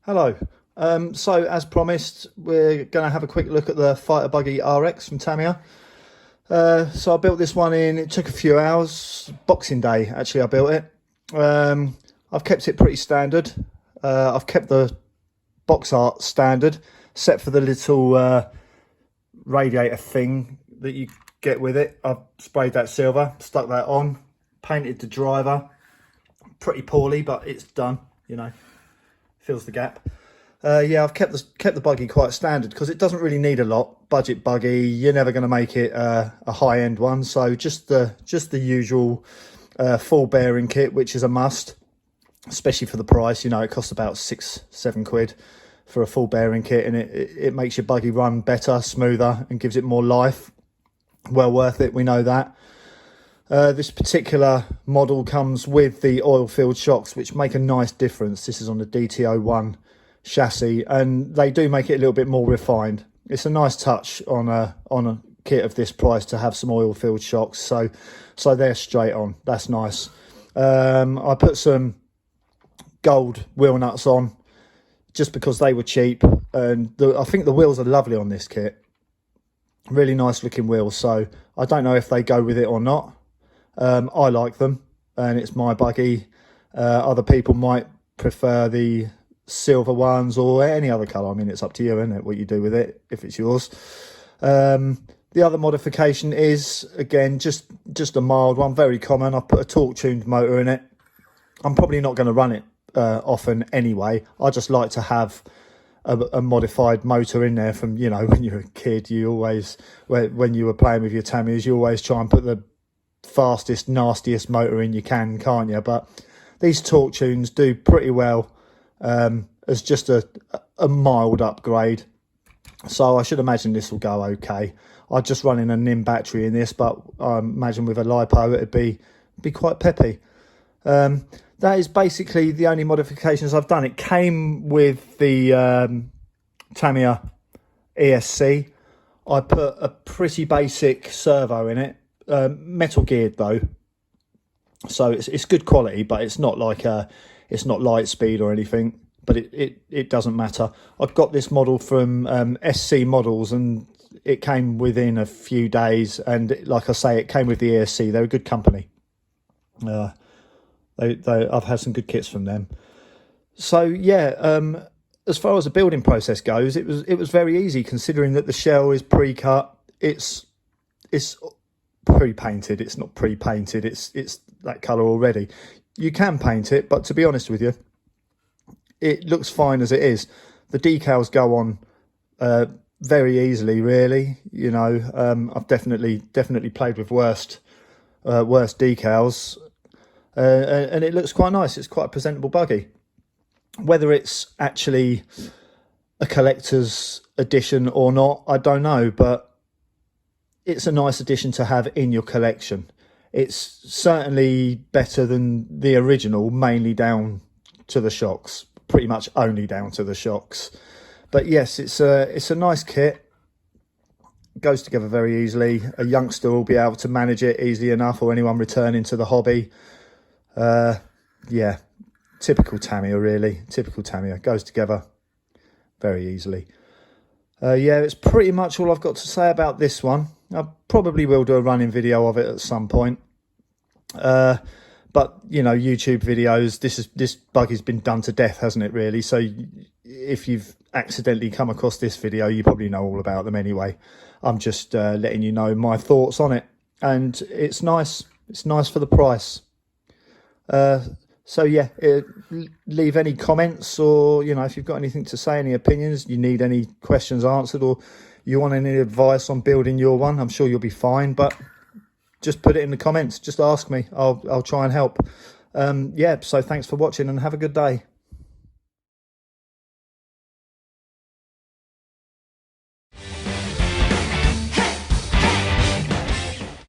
Hello. So as promised, we're going to have a quick look at the Fighter Buggy RX from Tamiya. So I built this one it took a few hours. Boxing Day, actually, I built it. I've kept it pretty standard. I've kept the box art standard, except for the little radiator thing that you get with it. I've sprayed that silver, stuck that on, painted the driver pretty poorly, but it's done, you know. Fills the gap. Yeah, I've kept the buggy quite standard because it doesn't really need a lot. Budget buggy, you're never going to make it a high-end one, so just the usual full bearing kit, which is a must, especially for the price. You know, it costs about £6-7 for a full bearing kit, and it makes your buggy run better, smoother, and gives it more life. Well worth it, we know that. This particular model comes with the oil-filled shocks, which make a nice difference. This is on the DTO1 chassis, and they do make it a little bit more refined. It's a nice touch on a kit of this price to have some oil-filled shocks, so they're straight on. That's nice. I put some gold wheel nuts on just because they were cheap, and I think the wheels are lovely on this kit. Really nice looking wheels, so I don't know if they go with it or not. I like them, and it's my buggy. Other people might prefer the silver ones or any other colour. I mean, it's up to you, isn't it, what you do with it, if it's yours. The other modification is, again, just a mild one, very common. I've put a torque-tuned motor in it. I'm probably not going to run it often anyway. I just like to have a modified motor in there from, you know, when you're a kid. You always, when you were playing with your Tamiyas, you always try and put the fastest, nastiest motor in you can, can't you? But these torque tunes do pretty well as just a mild upgrade, so I should imagine this will go okay. I'm just running a NIM battery in this, but I imagine with a LiPo it'd be quite peppy. That is basically the only modifications I've done. It came with the Tamiya ESC. I put a pretty basic servo in it, metal geared though, so it's good quality, but it's not like it's not light speed or anything, but it doesn't matter. I've got this model from SC Models, and it came within a few days, and like I say, it came with the ESC. They're a good company. I've had some good kits from them. So yeah, as far as the building process goes, it was very easy, considering that the shell is pre-cut. It's pre-painted. It's not pre-painted. It's that colour already. You can paint it, but to be honest with you, it looks fine as it is. The decals go on very easily, really. You know, I've definitely played with worse decals, and it looks quite nice. It's quite a presentable buggy. Whether it's actually a collector's edition or not, I don't know, but it's a nice addition to have in your collection. It's certainly better than the original, mainly down to the shocks, pretty much only down to the shocks. But yes, it's a nice kit. It goes together very easily. A youngster will be able to manage it easily enough, or anyone returning to the hobby. Yeah, typical Tamiya, really. Typical Tamiya. Goes together very easily. Yeah, it's pretty much all I've got to say about this one. I probably will do a running video of it at some point. But, you know, YouTube videos, this buggy's been done to death, hasn't it, really? So if you've accidentally come across this video, you probably know all about them anyway. I'm just letting you know my thoughts on it. And it's nice. It's nice for the price. So yeah, leave any comments, or, you know, if you've got anything to say, any opinions, you need any questions answered, or you want any advice on building your one, I'm sure you'll be fine. But just put it in the comments. Just ask me. I'll try and help. Yeah, so thanks for watching, and have a good day.